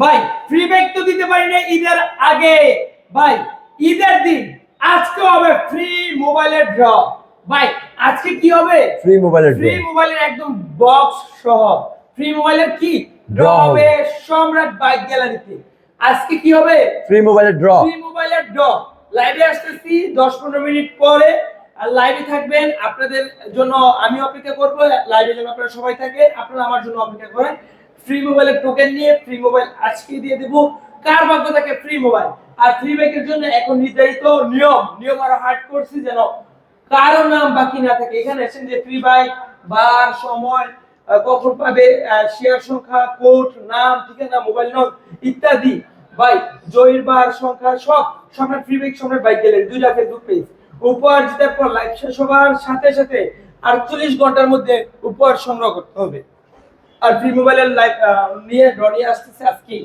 ভাই free bike তো দিতে পারি না ঈদের আগে। ভাই ঈদের দিন আজকে হবে ফ্রি মোবাইলের ড্র। ভাই আজকে কি হবে? ফ্রি মোবাইলের ফ্রি ড্র মোবাইলের একদম বক্স সহ ফ্রি মোবাইলের কি ড্র ড্র হবে হবে সম্রাট বাইক গ্যালারিতে। আজকে কি হবে? ফ্রি মোবাইলের ড্র ফ্রি মোবাইলের ড্র। লাইভে আসতেছি 10-15 মিনিট পরে। আর লাইভে থাকবেন, আপনাদের জন্য আমি অপেক্ষা করব। লাইভে যেন আপনারা সবাই থাকে, আপনারা আমার জন্য অপেক্ষা করেন। ফ্রি মোবাইলের টোকেন নিয়ে ফ্রি মোবাইল আজকে দিয়ে দেব। কার ভাগ্য থাকে ফ্রি মোবাইল। আর ফ্রি বাইকের জন্য এখন নির্ধারিত নিয়ম আরো হার্ড করছি, যেন কারো নাম বাকি না থাকে। এখানে এসেন যে ফ্রি বাইক, বার, সময়, কখন পাবে, শেয়ার সংখ্যা, কোড, নাম, ঠিকানা, মোবাইল নম্বর ইত্যাদি। ভাই জয়ীর বার সংখ্যা সব সম্রাট ফ্রি বাইক, সম্রাট বাইক গ্যালারি, দুইটা ফেসবুক পেজ। উপহার জেতার পর লাইভ শেষ হবার সাথে সাথে 48 ঘন্টার মধ্যে উপহার সংগ্রহ করতে হবে। আর ফ্রি মোবাইলের লাইভ নিয়ে ড্র নিয়ে আসতেছে আজকে।